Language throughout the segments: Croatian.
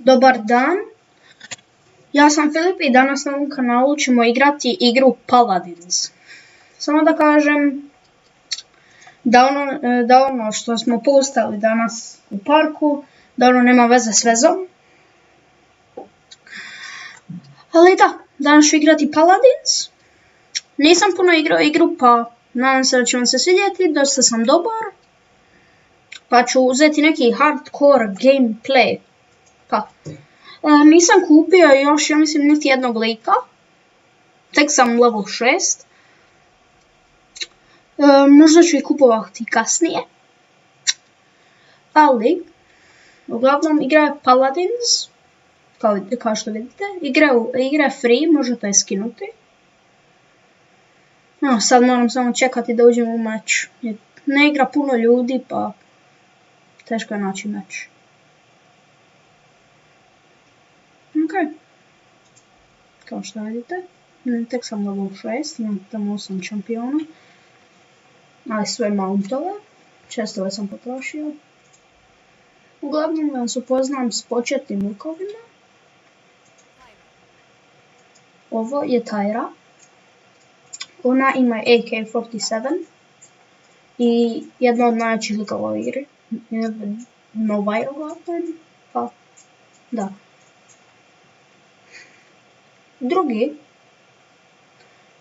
Dobar dan, ja sam Filip i danas na ovom kanalu ćemo igrati igru Paladins. Samo da kažem da ono što smo postali danas u parku, da ono nema veze s vezom. Ali da, danas ću igrati Paladins. Nisam puno igrao igru pa nadam se da će vam se svidjeti, dosta sam dobar. Pa ću uzeti neki hardcore gameplay. Pa, nisam kupio još, ja mislim, niti jednog lika. Tek sam level 6. Možda ću ih kupovati kasnije. Ali, uglavnom, igra je Paladins. Kao što vidite. Igra je free, možete je skinuti. No, sad moram samo čekati da uđem u meč. Ne igra puno ljudi, pa teško je naći meč. Ok. Kao što vidite, tek sam level 6, imam tamo 8 šampiona. Ali sve mountove, čestove sam potrošio. Uglavnom vas upoznam s početnim likovima. Ovo je Tyra. Ona ima AK-47 i jedna od najjačih likova u igri. Nova je uglavnom, pa da. Drugi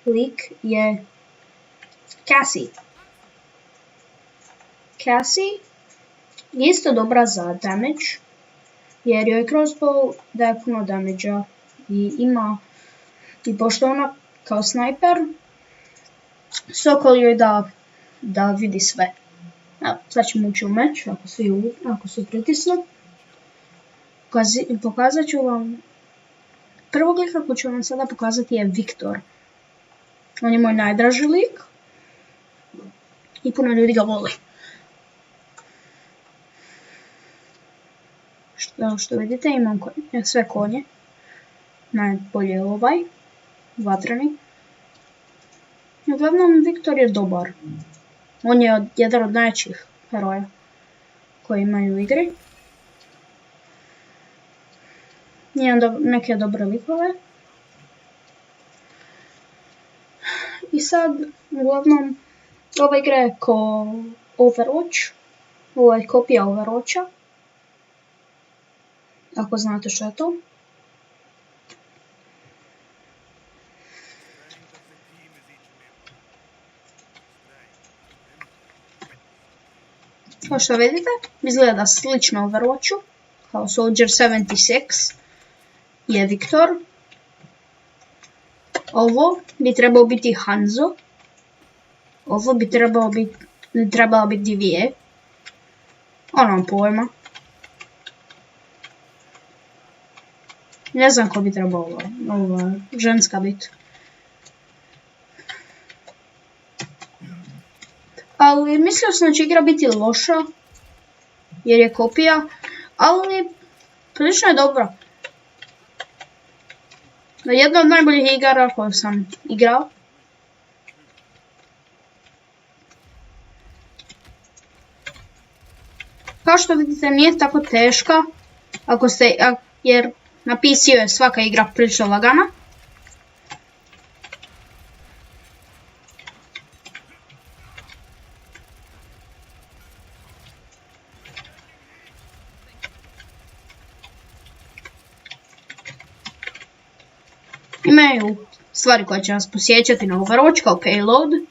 lik je Cassie. Cassie je isto dobra za damage, jer joj crossbow daje puno damage-a i pošto ona kao snajper, sokol joj da vidi sve. Evo, sad ćemo ući u meč, ako svi pritisnu. Pokazat ću vam. Prvog lika koji ću vam sada pokazati je Viktor. On je moj najdraži lik. I puno ljudi ga voli. Što vidite, imam sve konje. Najbolje je ovaj. Vatreni. Uglavnom, Viktor je dobar. On je jedan od najjačih heroja koji imaju u igri. Imam neke dobre likove. I sad, uglavnom, ova igra je ko Overwatch. Ovo je kopija Overwatcha. Ako znate što je to. Kao što vidite, izgleda slično Overwatchu. Kao Soldier 76 je Viktor. Ovo bi trebao biti Hanzo. Ovo bi trebala biti Divije. Nemam pojma. Ne znam ko bi trebao ova ženska biti. Ali mislio sam da će igra biti loša, jer je kopija, ali prilično je dobra. Jedna od najboljih igara koju sam igrao. Kao što vidite, nije tako teška, jer na PC-u je svaka igra prilično lagana. Imaju stvari koje će nas posjećati na Overwatch kao payload.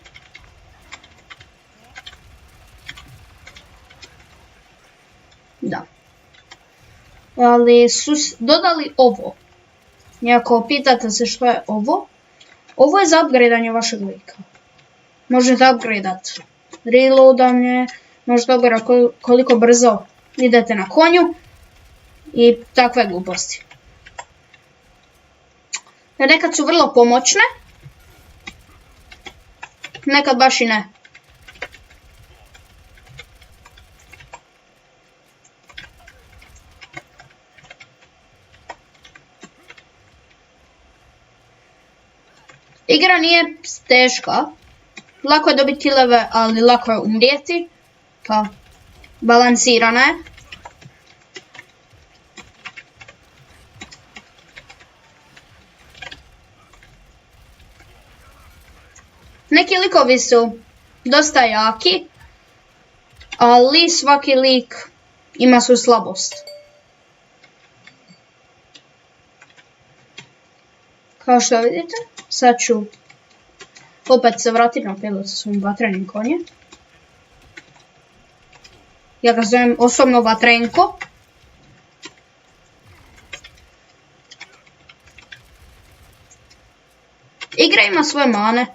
Da. Ali su dodali ovo. Iako pitate se što je ovo. Ovo je za upgradeanje vašeg lika. Možete upgradeat reloadanje, možete upgradeat koliko brzo idete na konju i takve gluposti. Nekad su vrlo pomoćne, nekad baš i ne. Igra nije teška, lako je dobiti killove, ali lako je umrijeti, pa balansirana je. likovi su dosta jaki, ali svaki lik ima svoju slabost. Kao što vidite, sad ću opet se vratiti na pilot sa svojim vatrenim konjem. Ja ga zovem osobno Vatrenko. Igra ima svoje mane.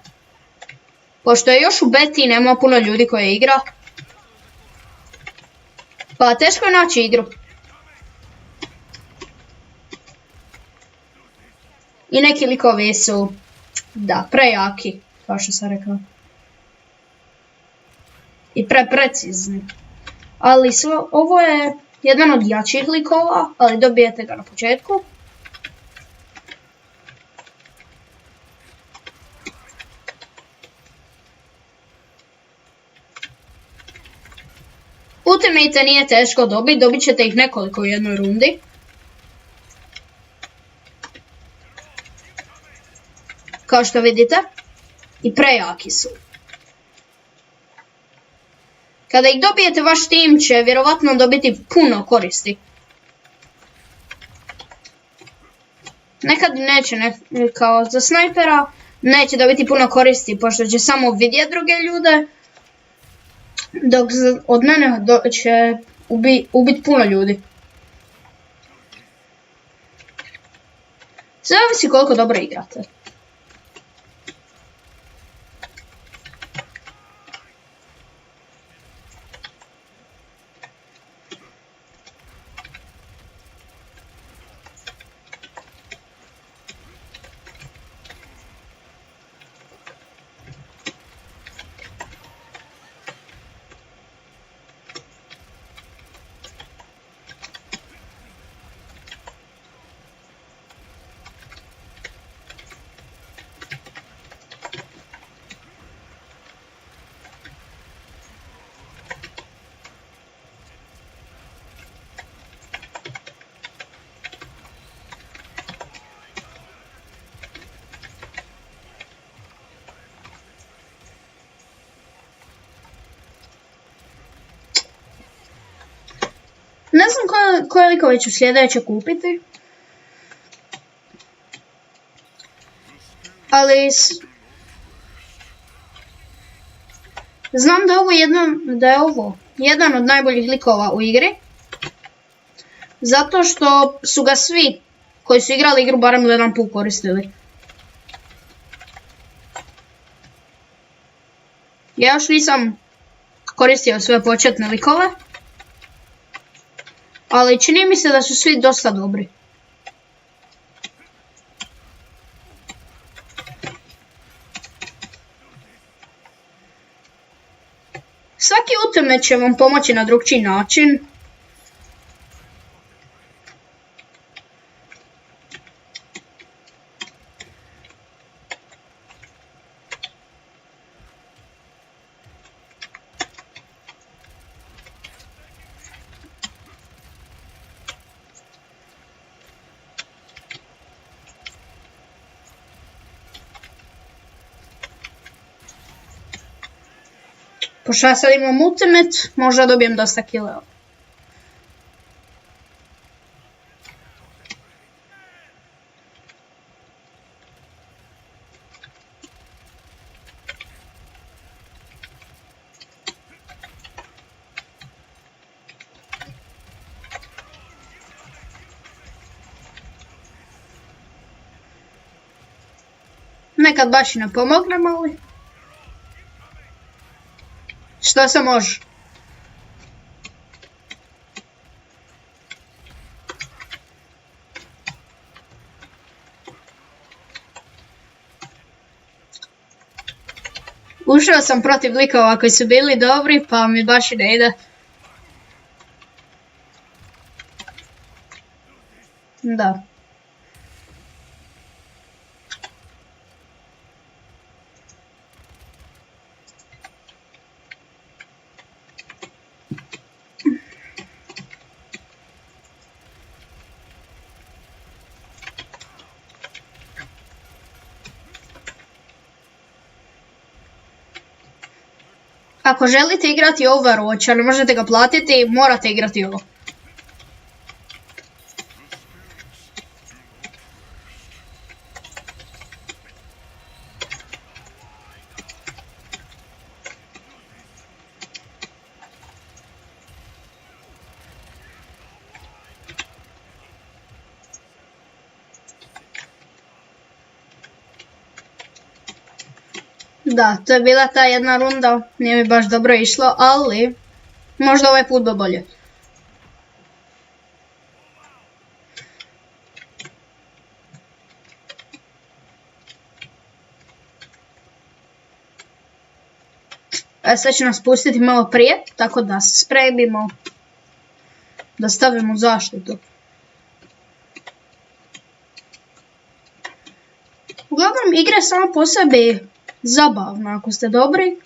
Pošto je još u beti, nema puno ljudi koje igra. Pa teško je naći igru. I neki likovi su, da, prejaki, kao što sam rekao. I precizni. Ali ovo je jedan od jačih likova, ali dobijete ga na početku. Ultimate nije teško dobiti, dobit ćete ih nekoliko u jednoj rundi. Kao što vidite, i prejaki su. Kada ih dobijete, vaš tim će vjerovatno dobiti puno koristi. Nekad neće, kao za snajpera, neće dobiti puno koristi, pošto će samo vidjeti druge ljude. Dok od mene će ubiti puno ljudi. Sve ovisi koliko dobro igrate. Ne znam koje likove ću sljedeće kupiti. Ali znam da je ovo jedan od najboljih likova u igri. Zato što su ga svi koji su igrali igru barem jedan put koristili. Ja još nisam koristio sve početne likove. Ali čini mi se da su svi dosta dobri. Svaki ultimate će vam pomoći na drugčiji način. Pošto ja sad imam ultimate, možda dobijem dosta killova. Nekad baš i ne pomognem, ali što se može. Ušao sam protiv likova koji su bili dobri, pa mi baš i ne ide. Da. Ako želite igrati Overwatch, a ne možete ga platiti, morate igrati ovo. Da, to je bila ta jedna runda, nije mi baš dobro išlo, ali možda ovaj put bi bolje. Sad će nas pustiti malo prije, tako da se spremimo da stavimo zaštitu. Uglavnom, igra je sama po sebi zabavna ako ste dobri.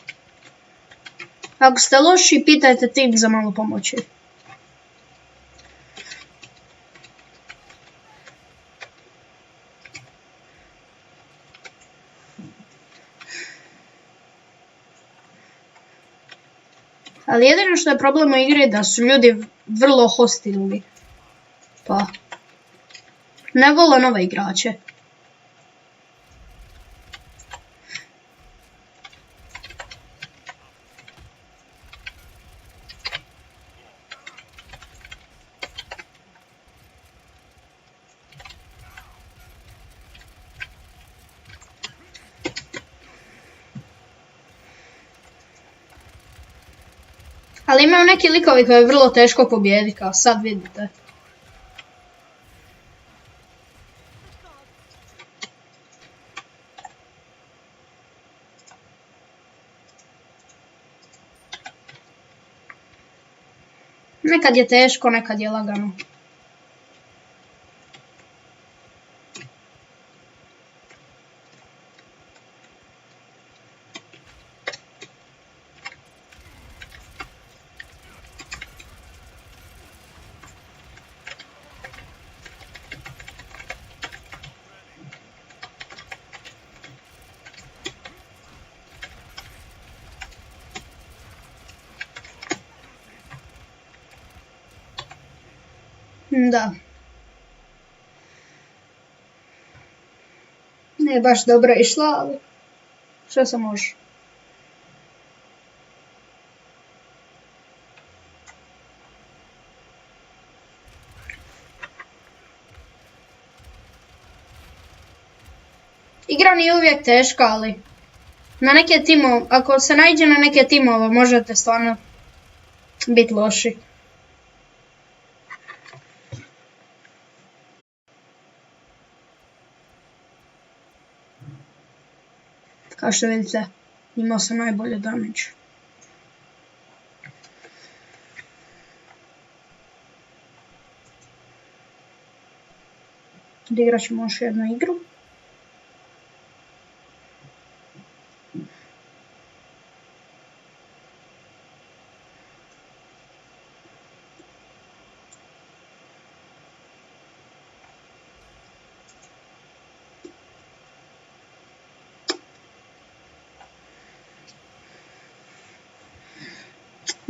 Ako ste loši, pitajte tim za malo pomoći. Ali jedino što je problem u igri je da su ljudi vrlo hostilni. Pa ne vole nove igrače. Ali imaju neki likovi koje je vrlo teško pobijediti, kao sad vidite. Nekad je teško, nekad je lagano. Da. Nije baš dobro išla, ali što se može. Igra nije uvijek teška, ali na neke timove, ako se naiđe na neke timove, možete stvarno biti loši. Kao što vidite, imao sam najbolje damage. Odigrat ćemo još jednu igru.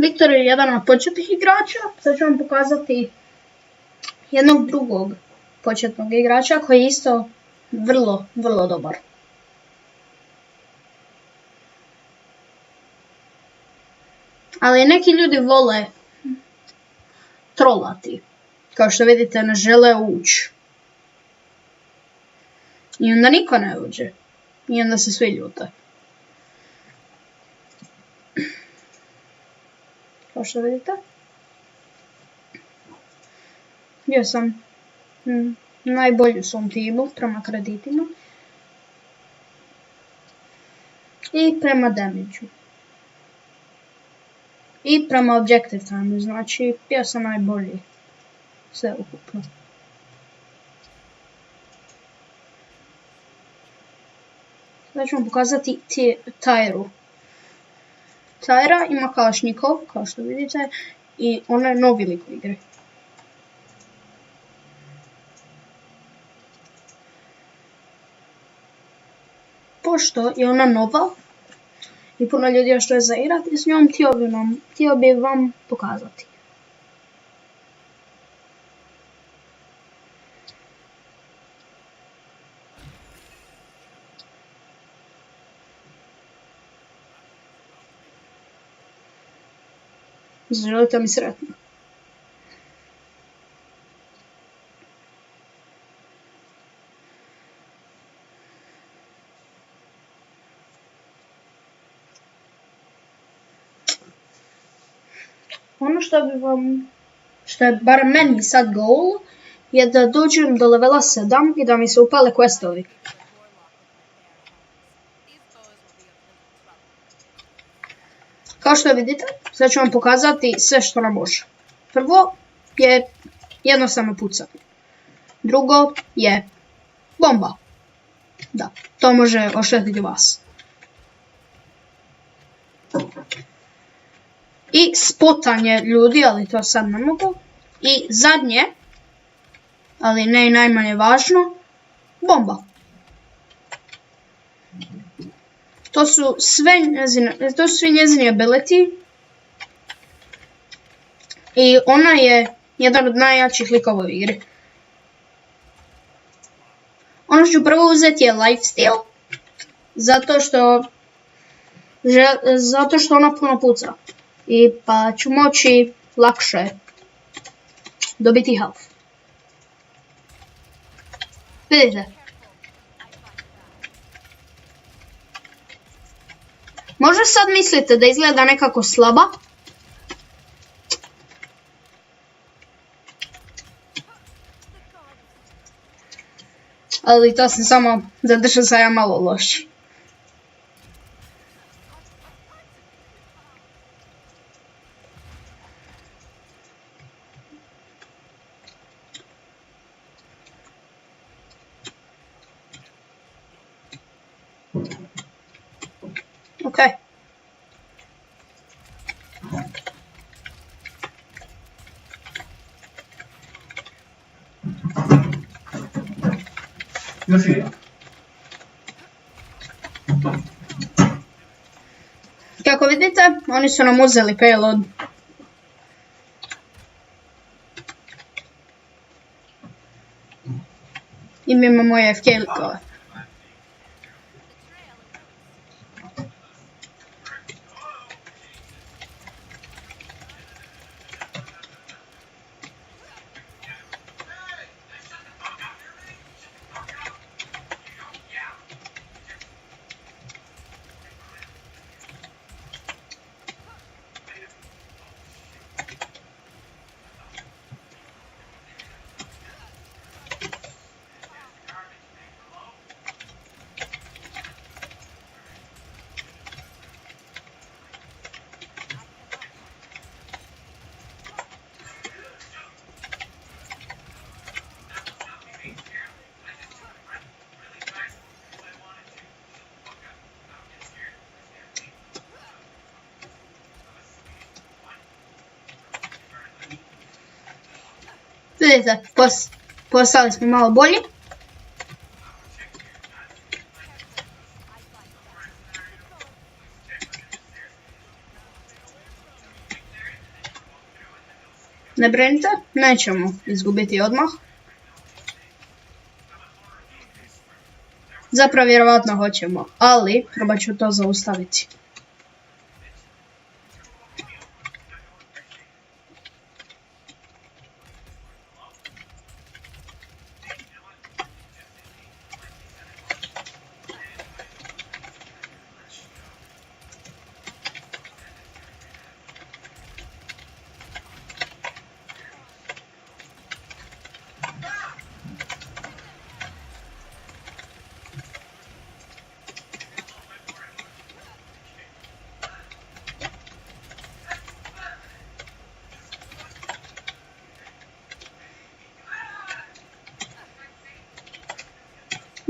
Viktor je jedan od početnih igrača, sad ću vam pokazati jednog drugog početnog igrača koji je isto vrlo dobar. Ali neki ljudi vole trolati, kao što vidite ne žele ući. I onda niko ne uđe, i onda se svi ljute. Kao što vidite, bio sam najbolji u svom timu prema kreditima i prema damage-u i prema objective time, znači bio sam najbolji sve ukupno. Sad ću vam pokazati Tyru. Tyra ima kalašnikov, kao što vidite, i ona je novi lik u igri. Pošto je ona nova i puno ljudi još je zaigrati s njom, htio bi vam pokazati. Želite mi sretno. Ono što je bar meni sad goal, je da dođem do levela 7 i da mi se upale questovi. Kao što vidite, sad ću vam pokazati sve što nam može. Prvo je jednostavno pucanje. Drugo je bomba. Da, to može oštetiti vas. I spotanje ljudi, ali to sad ne mogu. I zadnje, ali ne i najmanje važno, bomba. To su svi njezini ability. I ona je jedan od najjačih likova u igri. Ono što ću prvo uzeti je lifesteal. Zato što ona puno puca. I pa ću moći lakše dobiti health. Vidite. Možda sad mislite da izgleda nekako slaba. Ali to sam samo zadržao sa ja malo loši. Ok. Još je. Kako vidite, oni su nam uzeli payload. I mi imamo AFK likove. Vidite, postali smo malo bolji. Ne brinite, nećemo izgubiti odmah. Zapravo vjerovatno hoćemo, ali probat ću to zaustaviti.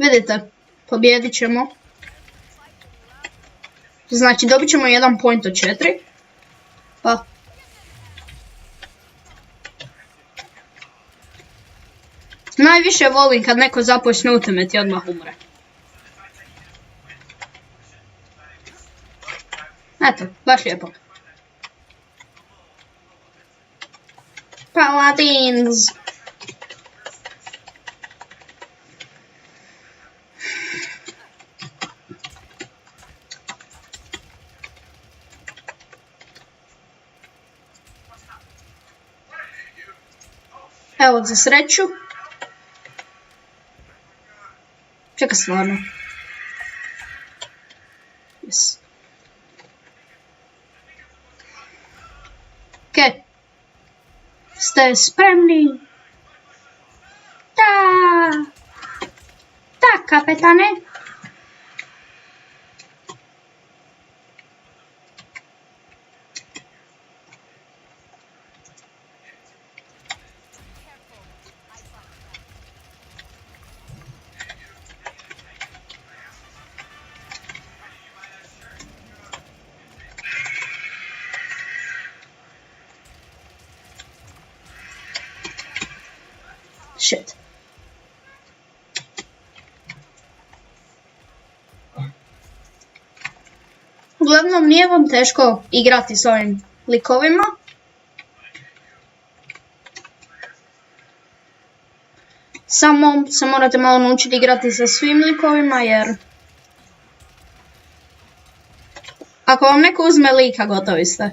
Vidite, pobijedit ćemo. Znači, dobit ćemo 1 point od 4. Pa. Najviše volim kad neko započne ultimate i odmah umre. Eto, baš lijepo. Paladins! Evo za sreću. Čekaj stvarno. Yes. Ok. Ste spremni? Da! Da, kapetane! Shit. Uglavnom, nije vam teško igrati s ovim likovima. Samo se morate malo naučiti igrati sa svim likovima, jer ako vam neko uzme lika, gotovi ste.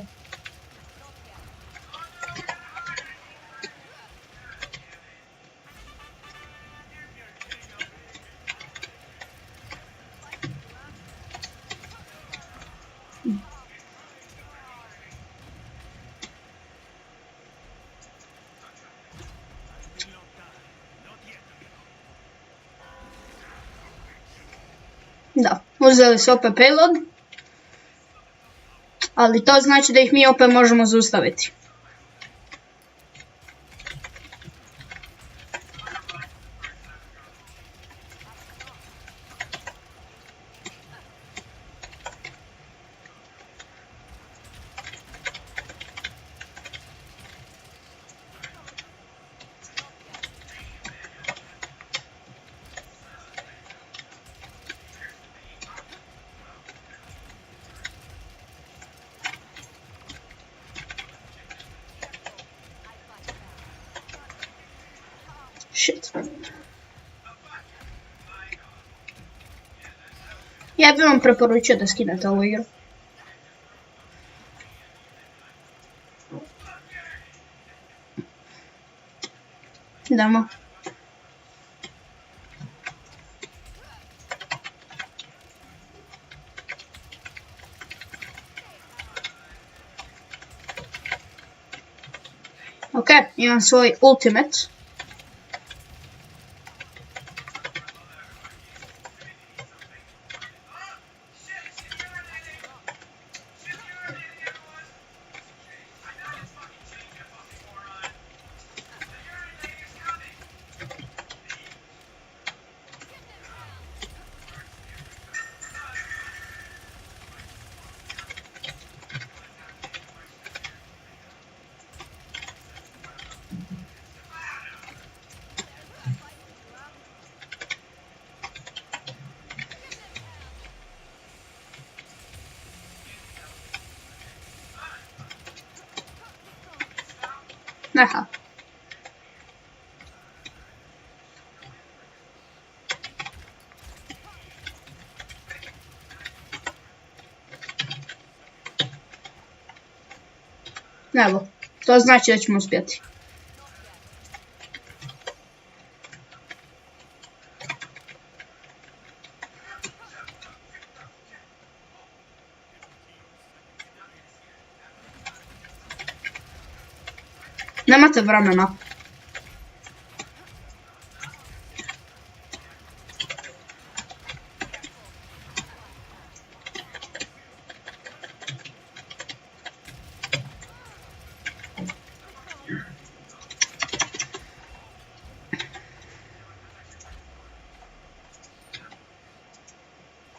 Da, uzeli su opet payload, ali to znači da ih mi opet možemo zaustaviti. Shit. Ja bih vam preporučio da skinete ovu igru. Idemo. Ok, imam svoj ultimate. Aha. Evo, to znači da ćemo uspjeti. Nemate vremena.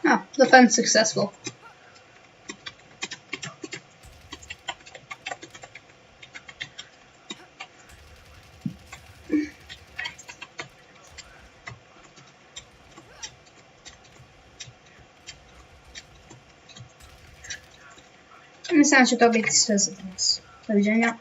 Ah, defense successful. Mislim da će to biti sve za danas. Doviđenja.